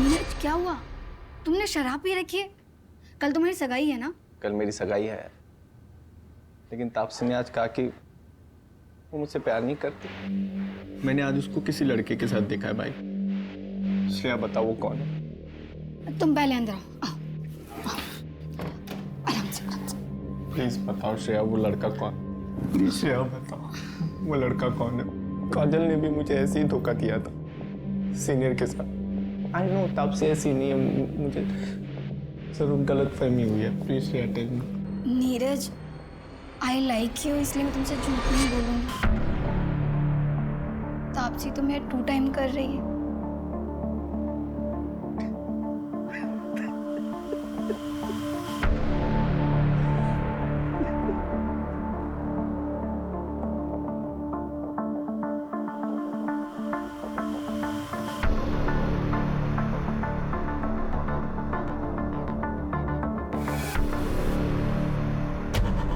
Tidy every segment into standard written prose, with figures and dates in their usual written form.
नीरज क्या हुआ? तुमने शराब पी रखी है? कल तुम्हारी सगाई है ना? कल मेरी सगाई है, लेकिन तापसी ने आज कहा कि वो मुझसे प्यार नहीं करती। मैंने आज उसको किसी लड़के के साथ देखा है भाई। श्रेया बताओ वो कौन है? तुम पहले अंदर आओ। आओ। आराम से आराम से। प्लीज बताओ श्रेया वो लड़का कौन? प्लीज श्रेया बताओ वो लड़का कौन है? काजल ने भी मुझे ऐसे ही धोखा दिया था सीनियर के साथ। आई नो तापसी ऐसी नहीं है, मुझे जरूर गलत फहमी हुई है। Please Shreya tell me. Neeraj, I like you, इसलिए मैं तुमसे झूठ नहीं बोलूंगी। तापसी तुम्हें 2 टाइम कर रही है।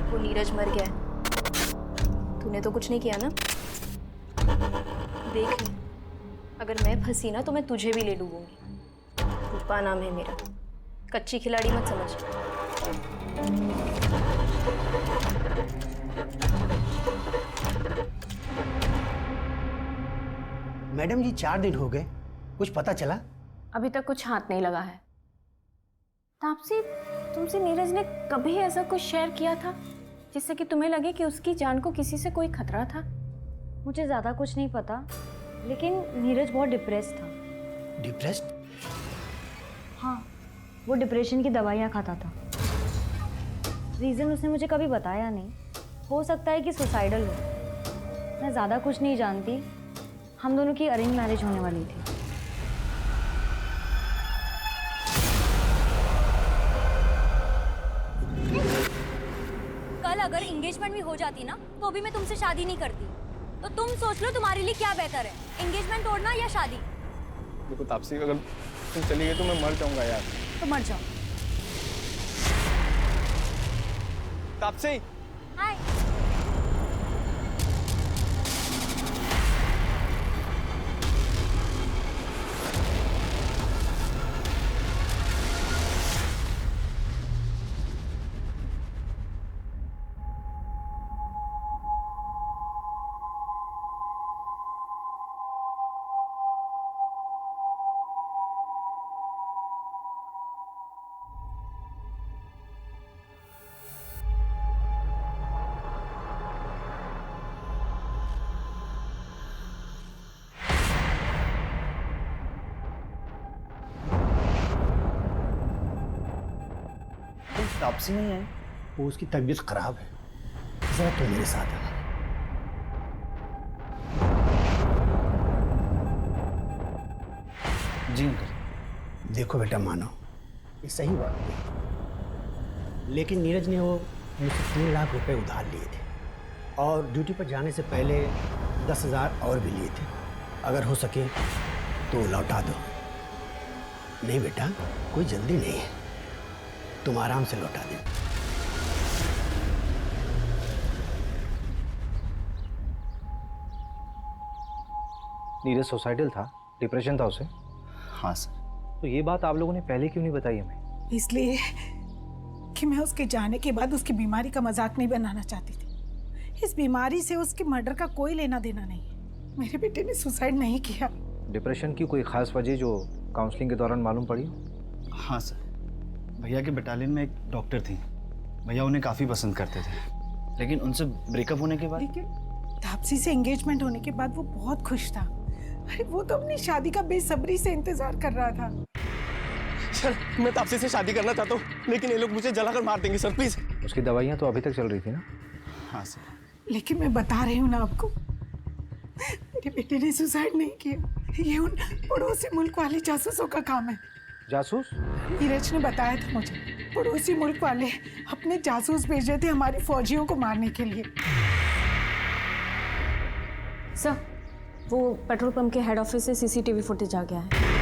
वो नीरज मर गया है। तूने तो कुछ नहीं किया ना? देख ले, अगर मैं फंसी ना तो मैं तुझे भी ले डूबूंगी। रूपा नाम है मेरा, कच्ची खिलाड़ी मत समझ। मैडम जी 4 दिन हो गए, कुछ पता चला? अभी तक कुछ हाथ नहीं लगा है। तापसी, तुमसे नीरज ने कभी ऐसा कुछ शेयर किया था जिससे कि तुम्हें लगे कि उसकी जान को किसी से कोई खतरा था? मुझे ज़्यादा कुछ नहीं पता, लेकिन नीरज बहुत डिप्रेस था। डिप्रेस्ड? हाँ, वो डिप्रेशन की दवाइयाँ खाता था। रीज़न उसने मुझे कभी बताया नहीं। हो सकता है कि सुसाइडल हो। मैं ज़्यादा कुछ नहीं जानती। हम दोनों की अरेंज मैरिज होने वाली थी। कल अगर एंगेजमेंट भी हो जाती ना तो भी मैं तुमसे शादी नहीं करती। तो तुम सोच लो तुम्हारे लिए क्या बेहतर है, एंगेजमेंट तोड़ना या शादी? देखो तापसी, अगर तुम चली गई तो मैं मर जाऊंगा यार। तो मर जाओ। तापसी, हाय। तापसी नहीं है, वो उसकी तबीयत खराब है। जरा तुम मेरे साथ आना। जी अंकल। देखो बेटा, मानो ये सही बात है, लेकिन नीरज ने वो मुझसे 3 लाख रुपए उधार लिए थे और ड्यूटी पर जाने से पहले 10,000 और भी लिए थे। अगर हो सके तो लौटा दो। नहीं बेटा, कोई जल्दी नहीं है, तुम आराम से लौटा दो। नीरज सुसाइडल था, डिप्रेशन था उसे? हाँ सर। तो ये बात आप लोगों ने पहले क्यों नहीं बताई हमें? इसलिए कि मैं उसके जाने के बाद उसकी बीमारी का मजाक नहीं बनाना चाहती थी। इस बीमारी से उसके मर्डर का कोई लेना देना नहीं है। मेरे बेटे ने सुसाइड नहीं किया। डिप्रेशन की कोई खास वजह जो काउंसलिंग के दौरान मालूम पड़ी? हाँ सर, भैया के बटालियन में एक डॉक्टर थी। भैया उन्हें काफ़ी पसंद करते थे, लेकिन उनसे ब्रेकअप होने के बाद। लेकिन तापसी से एंगेजमेंट होने के बाद वो बहुत खुश था। अरे वो तो अपनी शादी का बेसब्री से इंतजार कर रहा था। सर मैं तापसी से शादी करना चाहता हूँ, लेकिन ये लोग मुझे जलाकर मार देंगे सर, प्लीज। उसकी दवाइयाँ तो अभी तक चल रही थी ना? हाँ सर। लेकिन मैं बता रही हूँ ना आपको, मेरे बेटे ने सुसाइड नहीं किया। ये उन पड़ोसी मुल्क वाले जासूसों का काम है। जासूस? नीरज ने बताया था मुझे, पड़ोसी मुल्क वाले अपने जासूस भेजे थे हमारी फौजियों को मारने के लिए। सर, वो पेट्रोल पंप के हेड ऑफिस से सीसीटीवी फुटेज आ गया है।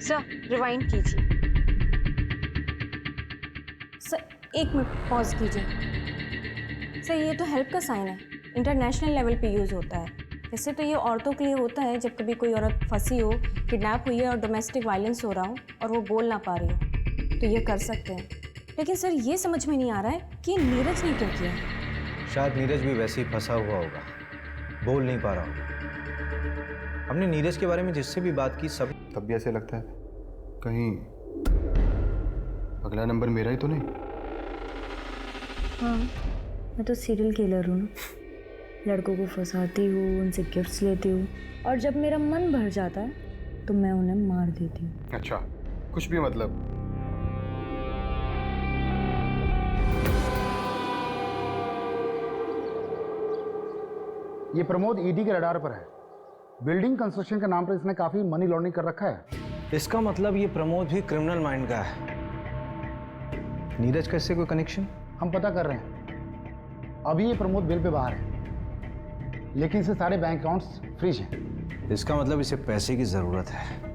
सर रिवाइंड कीजिए। सर 1 मिनट पॉज कीजिए। सर ये तो हेल्प का साइन है, इंटरनेशनल लेवल पे यूज़ होता है। वैसे तो ये औरतों के लिए होता है जब कभी कोई औरत फंसी हो, किडनैप हुई है और डोमेस्टिक वायलेंस हो रहा हो और वो बोल ना पा रही हो, तो ये कर सकते हैं। लेकिन सर ये समझ में नहीं आ रहा है कि नीरज ने क्यों किया। शायद नीरज भी वैसे ही फंसा हुआ होगा, बोल नहीं पा रहा होगा। हमने नीरज के बारे में जिससे भी बात की सब तब भी ऐसे लगता है कहीं अगला नंबर मेरा ही तो नहीं। हाँ, मैं तो सीरियल किलर हूँ ना। लड़कों को फंसाती हूँ, उनसे गिफ्ट्स लेती हूँ और जब मेरा मन भर जाता है तो मैं उन्हें मार देती हूँ। अच्छा, कुछ भी मतलब। ये प्रमोद ईडी के रडार पर है। बिल्डिंग कंस्ट्रक्शन के नाम पर इसने काफी मनी लॉन्ड्रिंग कर रखा है। इसका मतलब ये प्रमोद भी क्रिमिनल माइंड का है। नीरज का इससे कोई कनेक्शन? हम पता कर रहे हैं। अभी ये प्रमोद बिल पे बाहर है, लेकिन इसे सारे बैंक अकाउंट्स फ्रीज हैं। इसका मतलब इसे पैसे की जरूरत है।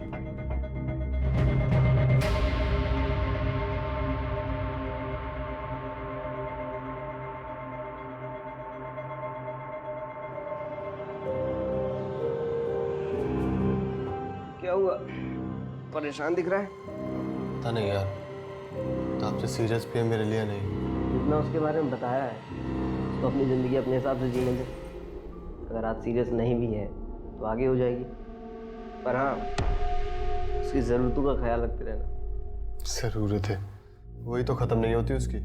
क्या हुआ? परेशान दिख रहा है। पता नहीं यार, तो आपसे सीरियस भी है मेरे लिए नहीं। जितना उसके बारे में बताया है उसको अपनी ज़िंदगी अपने हिसाब से जीने दे। अगर आज सीरियस नहीं भी है तो आगे हो जाएगी, पर हाँ उसकी ज़रूरतों का ख्याल रखते रहना। ज़रूरत है, वही तो ख़त्म नहीं होती उसकी।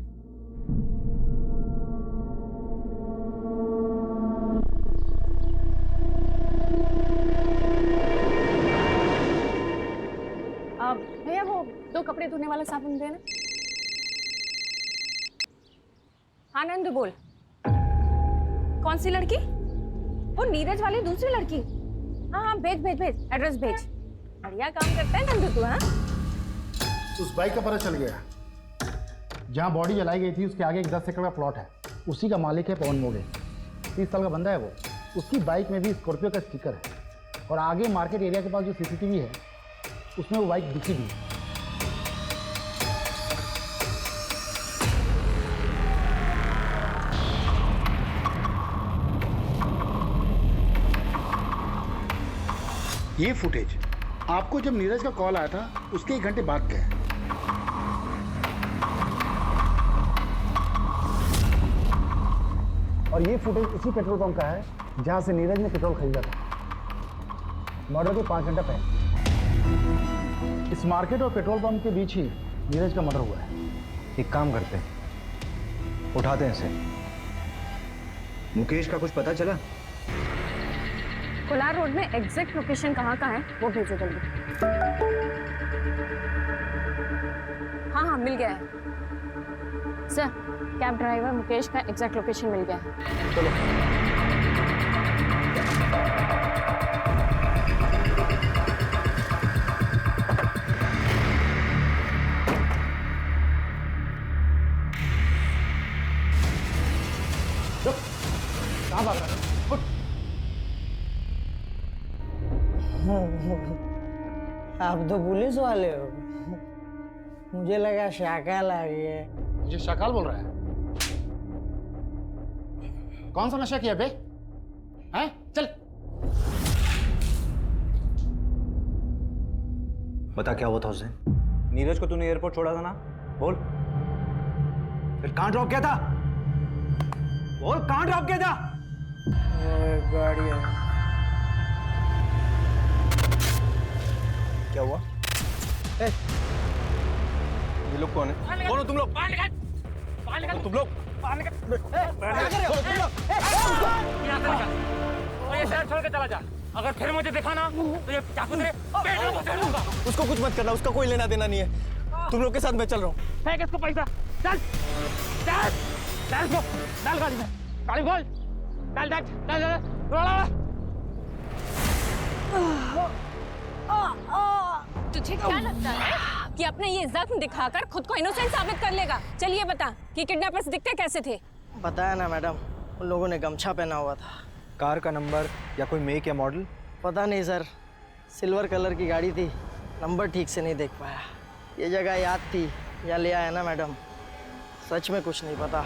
भैया वो 2 कपड़े धोने वाला साबुन देना। हाँ नंदू बोल। कौन सी लड़की? वो नीरज वाली दूसरी लड़की। हाँ हाँ भेज भेज भेज, एड्रेस भेज। बढ़िया काम करता है नंदू तू। हाँ उस बाइक का पता चल गया। जहाँ बॉडी जलाई गई थी उसके आगे एक 10 एकड़ का प्लॉट है। उसी का मालिक है पवन मोगे, 30 साल का बंदा है वो। उसकी बाइक में भी स्कॉर्पियो का स्टिकर है और आगे मार्केट एरिया के पास जो सीसीटीवी है उसमें वो बाइक दिखी भी है। ये फुटेज आपको जब नीरज का कॉल आया था उसके 1 घंटे बाद का है। और ये फुटेज उसी पेट्रोल पंप का है जहां से नीरज ने पेट्रोल खरीदा था मर्डर के 5 घंटा पहले। इस मार्केट और पेट्रोल पंप के बीच ही नीरज का मर्डर हुआ है। एक काम करते हैं, उठाते हैं इसे। मुकेश का कुछ पता चला? कोलार रोड में एग्जैक्ट लोकेशन कहाँ का है वो भेजो जल्दी। हाँ हाँ मिल गया है सर। कैब ड्राइवर मुकेश का एग्जैक्ट लोकेशन मिल गया है। चलो कहाँ भाग रहा है? आप तो पुलिस वाले हो। मुझे लगा शाकाल आ गया। मुझे शाकाल बोल रहा है? कौन सा नशा किया बे? हैं? चल। बता क्या हुआ था उसे? नीरज को तूने एयरपोर्ट छोड़ा था ना? बोल। फिर कहाँ ड्रॉप किया था? बोल कहाँ ड्रॉप किया था? गाड़ी क्या हुआ? ये लोग कौन है? कौन हो तुम लोग? तुम लोग ये शहर छोड़ के चला जा। अगर फिर मुझे देखा ना तो ये चाकू तेरे पेट में घुसा दूंगा। उसको कुछ मत करना, उसका कोई लेना देना नहीं है। तुम लोग के साथ मैं चल रहा हूँ। फेंक इसको पैसा। चल चल चल इसको डाल गाड़ी में। गाड़ी खोल। चल चल चल चल तुझे क्या लगता है कि अपने ये जख्म दिखाकर खुद को इनोसेंट साबित कर लेगा? चलिए बता कि किडनैपर्स दिखते कैसे थे? पता है ना मैडम, उन लोगों ने गमछा पहना हुआ था। कार का नंबर या कोई मेक या मॉडल? पता नहीं सर, सिल्वर कलर की गाड़ी थी, नंबर ठीक से नहीं देख पाया। ये जगह याद थी या ले आया ना मैडम, सच में कुछ नहीं पता।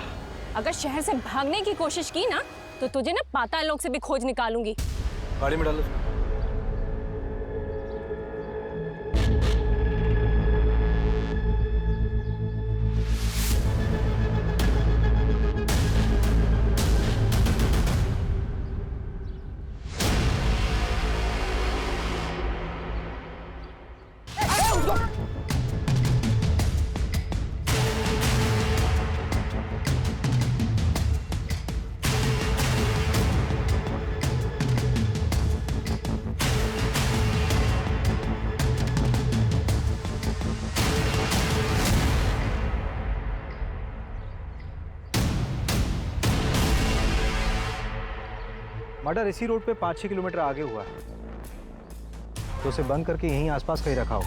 अगर शहर से भागने की कोशिश की ना तो तुझे ना पाताल लोक से भी खोज निकालूंगी। गाड़ी में डालो। मर्डर इसी रोड पे 5-6 किलोमीटर आगे हुआ है, तो उसे बंद करके यहीं आसपास कहीं रखा हो।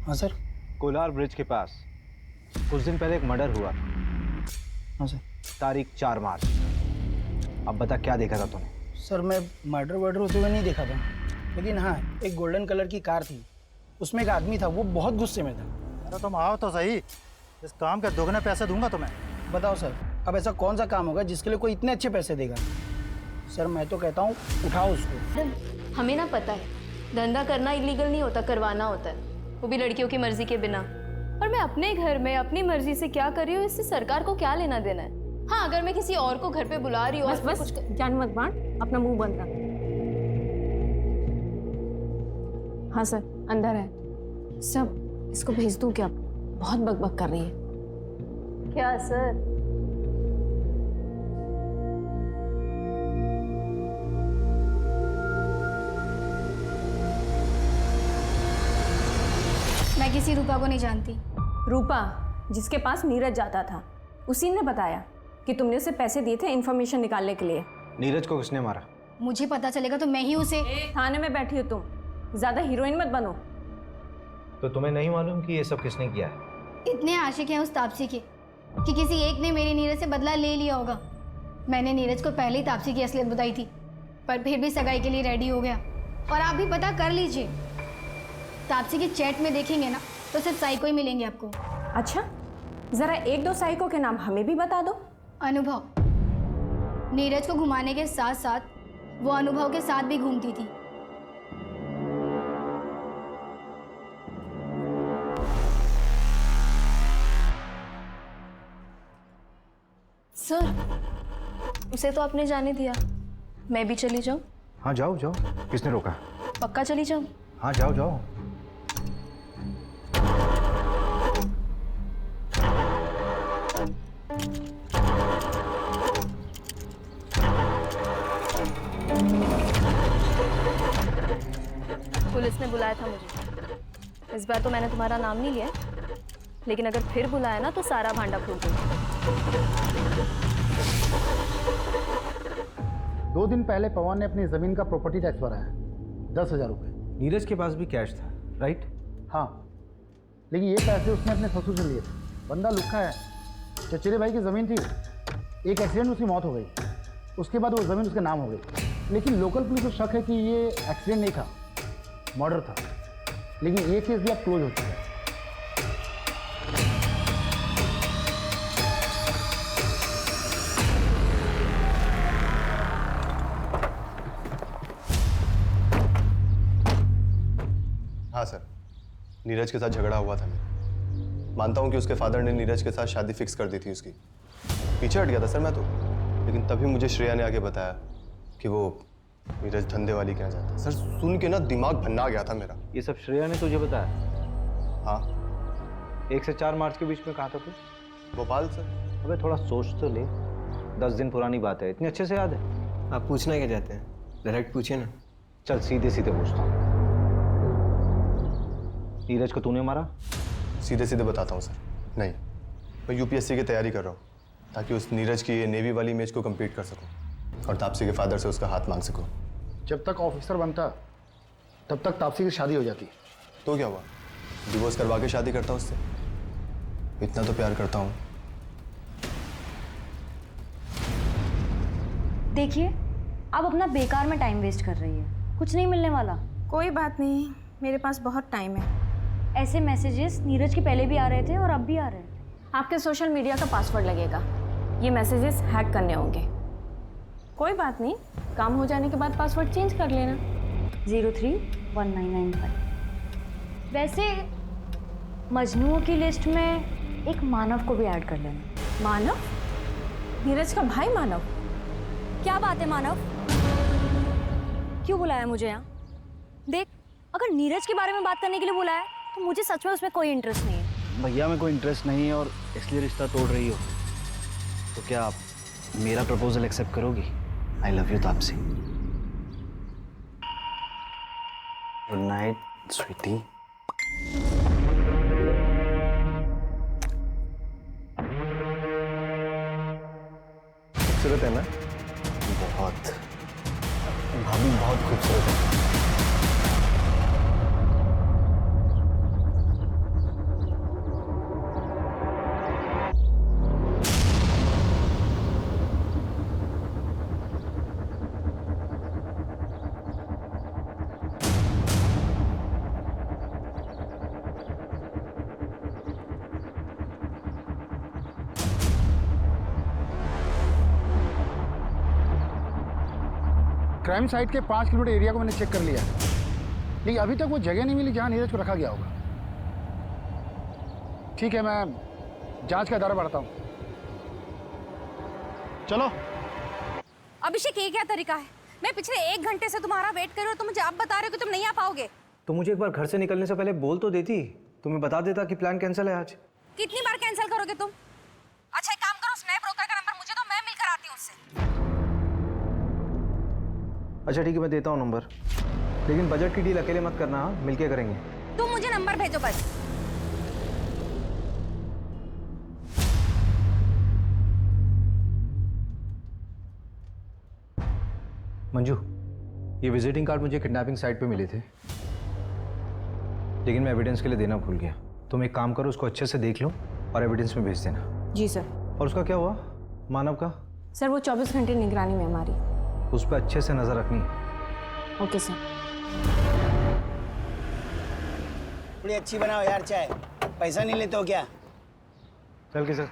हाँ सर। कोलार ब्रिज के पास कुछ दिन पहले एक मर्डर हुआ। हाँ सर। तारीख 4 मार्च। अब बता क्या देखा था तूने? सर मैं मर्डर वर्डर होते हुए नहीं देखा था, लेकिन हाँ एक गोल्डन कलर की कार थी, उसमें एक आदमी था, वो बहुत गुस्से में था। अरे तुम आओ तो सही, इस काम के दोगुने पैसे दूंगा तुम्हें। बताओ सर, अब ऐसा कौन सा काम होगा जिसके लिए कोई इतने अच्छे पैसे देगा? सर मैं तो कहता हूँ उठाओ उसको। हमें ना पता है धंधा करना इलीगल नहीं होता, करवाना होता है, वो भी लड़कियों की मर्जी के बिना। और मैं अपने घर में अपनी मर्जी से क्या कर रही हूँ, इससे सरकार को क्या लेना देना है? हाँ अगर मैं किसी और को घर पे बुला रही हूँ, बस कुछ जान मत बांट, अपना मुंह बंद रख। हाँ सर अंदर है सब, इसको भेज दूँ क्या? बहुत बकबक कर रही है। क्या सर? मैं किसी रूपा को नहीं जानती। रूपा जिसके पास नीरज जाता था, उसी ने बताया कि तुमने उसे पैसे दिए थे इन्फॉर्मेशन निकालने के लिए। नीरज को किसने मारा? मुझे पता चलेगा तो मैं ही उसे। थाने में बैठी हो तुम, ज्यादा हीरोइन मत बनो। तो तुम्हें नहीं मालूम कि ये सब किसने किया है? इतने आशिक हैं उस तापसी के कि किसी एक ने मेरे नीरज से बदला ले लिया होगा। मैंने नीरज को पहले ही तापसी की असलियत बताई थी, पर फिर भी सगाई के लिए रेडी हो गया। और आप भी पता कर लीजिए, तापसी के चैट में देखेंगे ना तो सिर्फ साइको ही मिलेंगे आपको। अच्छा जरा 1-2 साइको के नाम हमें भी बता दो। अनुभव, नीरज को घुमाने के साथ साथ वो अनुभव के साथ भी घूमती थी। सर उसे तो आपने जाने दिया, मैं भी चली जाऊं? हाँ जाओ जाओ, किसने रोका? पक्का चली जाऊं? हाँ जाओ जाओ। पुलिस ने बुलाया था मुझे। इस बार तो मैंने तुम्हारा नाम नहीं लिया, लेकिन अगर फिर बुलाया ना तो सारा भांडा फूट दूंगी। 2 दिन पहले पवन ने अपनी जमीन का प्रॉपर्टी टैक्स भराया, 10,000 रुपये। नीरज के पास भी कैश था, राइट? हाँ, लेकिन ये पैसे उसने अपने ससुर से लिए थे। बंदा लुक्खा है। चचेरे भाई की ज़मीन थी, एक एक्सीडेंट में उसकी मौत हो गई, उसके बाद वो ज़मीन उसके नाम हो गई। लेकिन लोकल पुलिस को शक है कि ये एक्सीडेंट नहीं था, मर्डर था। लेकिन ये केस भी अब क्लोज हो चुका है। हाँ सर, नीरज के साथ झगड़ा हुआ था। मैं मानता हूँ कि उसके फादर ने नीरज के साथ शादी फिक्स कर दी थी उसकी। पीछे हट गया था सर मैं तो, लेकिन तभी मुझे श्रेया ने आके बताया कि वो नीरज धंधे वाली क्या जाता है सर, सुन के ना दिमाग भन्ना गया था मेरा। ये सब श्रेया ने तुझे बताया? हाँ। 1 से 4 मार्च के बीच में कहाँ था तू? भोपाल सर। अबे थोड़ा सोच तो ले, 10 दिन पुरानी बात है, इतनी अच्छे से याद है? आप पूछना क्या चाहते हैं, डायरेक्ट पूछिए ना। चल सीधे सीधे पूछता हूँ, नीरज को तूने मारा? सीधे सीधे बताता हूँ सर, नहीं। मैं यूपीएससी की तैयारी कर रहा हूँ ताकि उस नीरज की ये नेवी वाली इमेज को कंप्लीट कर सकूँ और तापसी के फादर से उसका हाथ मांग सकूँ। जब तक ऑफिसर बनता तब तक तापसी की शादी हो जाती। तो क्या हुआ, डिवोर्स करवा के शादी करता हूँ उससे, इतना तो प्यार करता हूँ। देखिए, आप अपना बेकार में टाइम वेस्ट कर रही है, कुछ नहीं मिलने वाला। कोई बात नहीं, मेरे पास बहुत टाइम है। ऐसे मैसेजेस नीरज के पहले भी आ रहे थे और अब भी आ रहे हैं। आपके सोशल मीडिया का पासवर्ड लगेगा, ये मैसेजेस हैक करने होंगे। कोई बात नहीं, काम हो जाने के बाद पासवर्ड चेंज कर लेना। 031995। वैसे मजनुओं की लिस्ट में एक मानव को भी ऐड कर लेना। मानव? नीरज का भाई मानव? क्या बात है मानव, क्यों बुलाया मुझे यहाँ? देख, अगर नीरज के बारे में बात करने के लिए बुलाया तो मुझे सच में उसमें कोई इंटरेस्ट नहीं है। भैया में कोई इंटरेस्ट नहीं है और इसलिए रिश्ता तोड़ रही हो, तो क्या आप मेरा प्रपोजल एक्सेप्ट करोगी? I love you Taapsee. Good night sweetie. खूबसूरत है ना? बहुत। भाभी बहुत खूबसूरत है। क्राइम साइट के 5 किलोमीटर एरिया को मैंने चेक कर लिया, लेकिन अभी तक वो जगह नहीं मिली जहां नीरज को रखा गया होगा। ठीक है, मैं जांच का दायरा बढ़ाता हूँ। चलो। अभिषेक, ये क्या तरीका है? मैं पिछले 1 घंटे से तुम्हारा वेट कर रही हूँ, तो मुझे अब बता रहे हो कि तुम नहीं आ पाओगे। तो मुझे एक बार घर से निकलने से पहले बोल तो देती, तुम्हें बता देता कि प्लान कैंसिल है आज। कितनी बार कैंसिल करोगे तुम? अच्छा एक काम करो, स्नैप ब्रोकर का नंबर मुझे दो, मैं मिलकर आती हूँ उससे। अच्छा ठीक है, मैं देता हूँ नंबर, लेकिन बजट की डील अकेले मत करना, हाँ? मिलके करेंगे। तुम मुझे नंबर भेजो बस। मंजू, ये विजिटिंग कार्ड मुझे किडनैपिंग साइट पे मिले थे, लेकिन मैं एविडेंस के लिए देना भूल गया। तुम एक काम करो, उसको अच्छे से देख लो और एविडेंस में भेज देना। जी सर। और उसका क्या हुआ, मानव का? सर वो 24 घंटे निगरानी में हमारी। उस पर अच्छे से नजर रखनी है। Okay sir. बड़ी अच्छी बनाओ यार चाय, पैसा नहीं लेते हो क्या? चल के सर।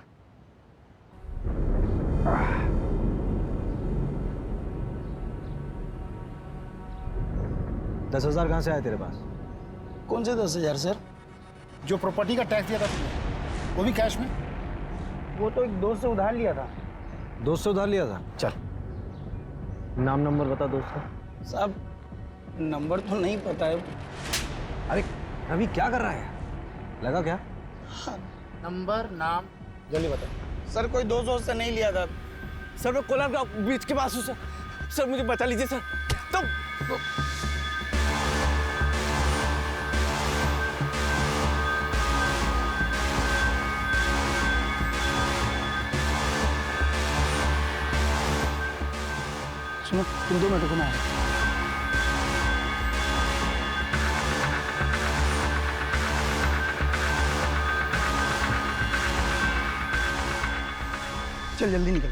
$10,000 कहाँ से आए तेरे पास? कौन से 10,000 सर? जो प्रॉपर्टी का टैक्स दिया था तुमने, वो भी कैश में? वो तो एक दोस्त से उधार लिया था। दोस्त से उधार लिया था? चल, नाम नंबर बता दोस्त का। साहब नंबर तो नहीं पता है। अरे अभी क्या कर रहा है, लगा क्या? नंबर नाम जल्दी बता। सर कोई दोस्त से नहीं लिया था सर। मैं कोलार का बीच के पास हूँ सर, सर मुझे बचा लीजिए सर। तो सुनो, तुम 2 मिनट रुको, मैं चल जल्दी निकल।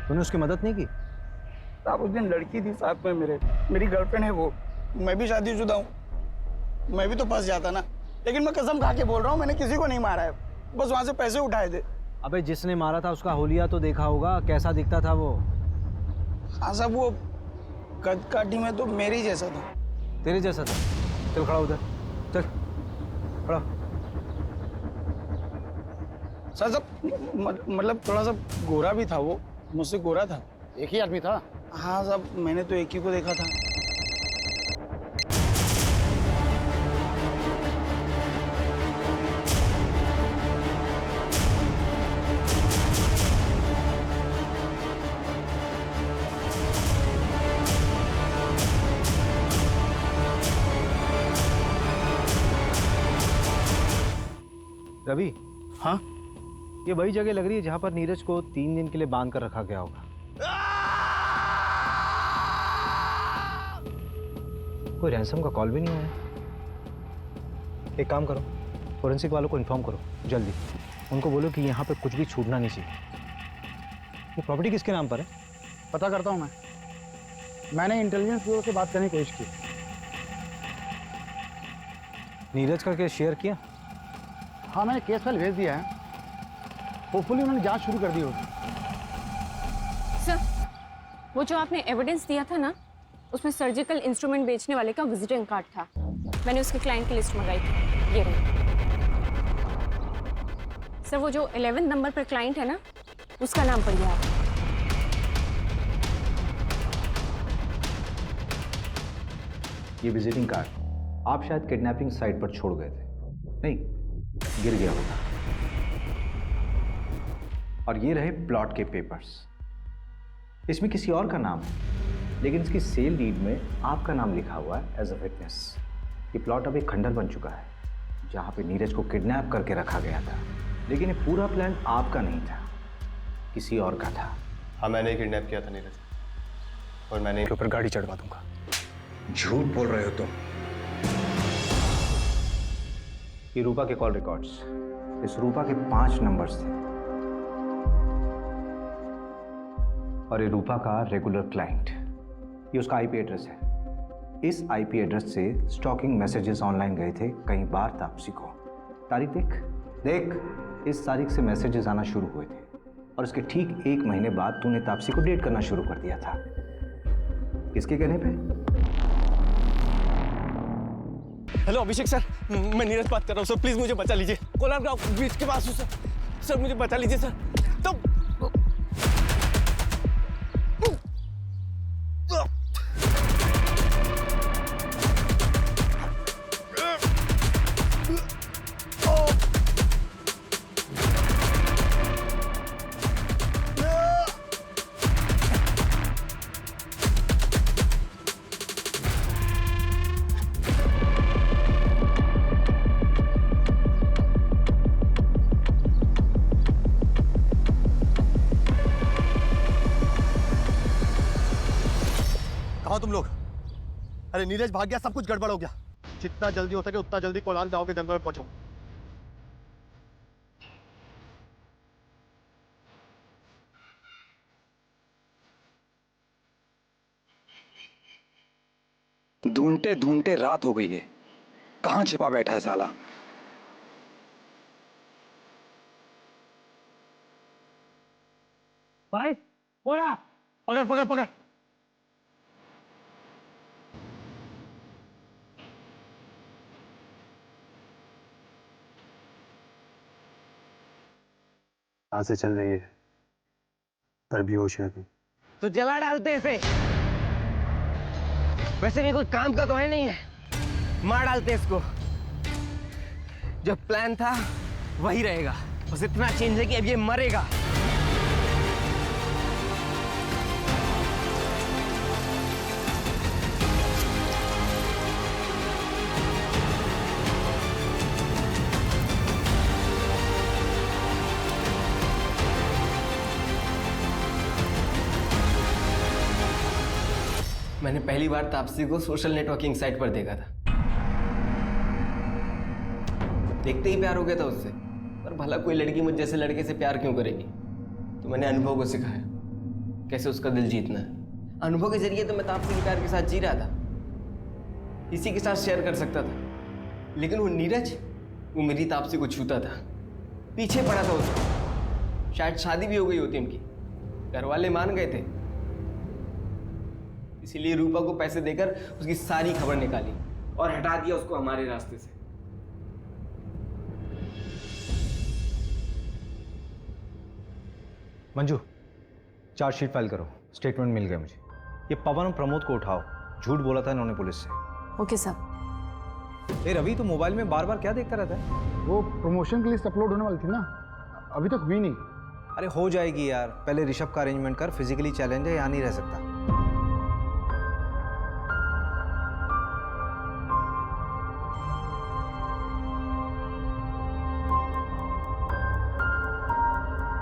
तूने उसकी मदद नहीं की? साहब उस दिन लड़की थी साथ में मेरी गर्लफ्रेंड है वो, मैं भी शादीशुदा हूँ, मैं भी तो फंस जाता ना। लेकिन मैं कसम खा के बोल रहा हूँ, मैंने किसी को नहीं मारा है, बस वहाँ से पैसे उठाए थे। अबे जिसने मारा था उसका होलिया तो देखा होगा, कैसा दिखता था वो? हाँ साहब, वो कद काठी में तो मेरे ही जैसा था। तेरे जैसा था? चल खड़ा उधर, चल खड़ा। सर मतलब थोड़ा सा गोरा भी था वो, मुझसे गोरा था। एक ही आदमी था? हाँ साहब, मैंने तो एक ही को देखा था। रवि, हाँ? ये वही जगह लग रही है जहां पर नीरज को 3 दिन के लिए बांध कर रखा गया होगा। कोई रैंसम का कॉल भी नहीं आया। एक काम करो, फोरेंसिक वालों को इन्फॉर्म करो जल्दी। उनको बोलो कि यहाँ पे कुछ भी छूटना नहीं चाहिए। ये प्रॉपर्टी किसके नाम पर है? पता करता हूँ मैं। मैंने इंटेलिजेंस ब्यूरो से बात करने की कोशिश की। नीरज का केस शेयर किया? हाँ, मैंने केस फाइल भेज दिया है। होपफुली उन्होंने जांच शुरू कर दी होगी। सर, वो जो आपने एविडेंस दिया था ना, उसमें सर्जिकल इंस्ट्रूमेंट बेचने वाले का विजिटिंग कार्ड था। मैंने उसके क्लाइंट की लिस्ट मंगाई थी, ये रही। सर, वो जो 11 नंबर पर क्लाइंट है ना, उसका नाम पड़ गया है। ये विजिटिंग कार्ड आप शायद किडनैपिंग साइट पर छोड़ गए थे। नहीं, गिर गया होगा। और ये रहे प्लॉट के पेपर्स। इसमें किसी और का नाम है, लेकिन इसकी सेल डीड में आपका नाम लिखा हुआ है एज अ विटनेस। ये प्लॉट अब एक खंडर बन चुका है, जहां पे नीरज को किडनैप करके रखा गया था। लेकिन ये पूरा प्लान आपका नहीं था, किसी और का था। हाँ, मैंने ही किडनैप किया था नीरज, और मैंने इनके ऊपर गाड़ी चढ़वा दूंगा। झूठ बोल रहे हो तुम। ये रूपा के कॉल रिकॉर्ड्स, इस रूपा के 5 नंबर्स थे, और ये रूपा का रेगुलर क्लाइंट। ये उसका आईपी एड्रेस है। इस आईपी एड्रेस से स्टॉकिंग मैसेजेस ऑनलाइन गए थे कई बार तापसी को। तारीख देख, इस तारीख से मैसेजेस आना शुरू हुए थे, और इसके ठीक 1 महीने बाद तूने तापसी को डेट करना शुरू कर दिया था। किसके कहने पे? हेलो अभिषेक सर, मैं नीरज बात कर रहा हूँ सर, प्लीज मुझे बचा लीजिए। कोलार गांव ब्रिज के पास हूँ सर, मुझे बचा लीजिए सर। तो तुम लोग? अरे नीरज भाग गया, सब कुछ गड़बड़ हो गया। जितना जल्दी हो सके उतना जल्दी कोलार गांव के जंगल में पहुंचो। ढूंढते ढूंढते रात हो गई है, कहां छिपा बैठा है साला। भाई बोला, पकड़ पकड़ पकड़। सांसें चल रही है, पर बेहोश है। तो जला डालते इसे। वैसे भी कोई काम का तो है नहीं है, मार डालते इसको। जो प्लान था वही रहेगा, बस इतना चेंज है कि अब ये मरेगा। मैंने पहली बार तापसी को सोशल नेटवर्किंग साइट पर देखा था। देखते ही प्यार हो गया था उससे। पर भला कोई लड़की मुझ जैसे लड़के से प्यार क्यों करेगी? तो मैंने अनुभव को सिखाया कैसे उसका दिल जीतना है। अनुभव के जरिए तो मैं तापसी के प्यार के साथ जी रहा था, इसी के साथ शेयर कर सकता था। लेकिन वो नीरज, वो मेरी तापसी को छूता था, पीछे पड़ा था उसको। शायद शादी भी हो गई होती उनकी, घर वाले मान गए थे। इसीलिए रूपा को पैसे देकर उसकी सारी खबर निकाली और हटा दिया उसको हमारे रास्ते से। मंजू, चार्जशीट फाइल करो। स्टेटमेंट मिल गया मुझे। ये पवन और प्रमोद को उठाओ, झूठ बोला था इन्होंने पुलिस से। ओके साहब। ए रवि, तो मोबाइल में बार बार क्या देखता रहता है? वो प्रमोशन की लिस्ट अपलोड होने वाली थी ना, अभी तक हुई नहीं। अरे हो जाएगी यार, पहले ऋषभ का अरेंजमेंट कर। फिजिकली चैलेंज है, यहाँ नहीं रह सकता।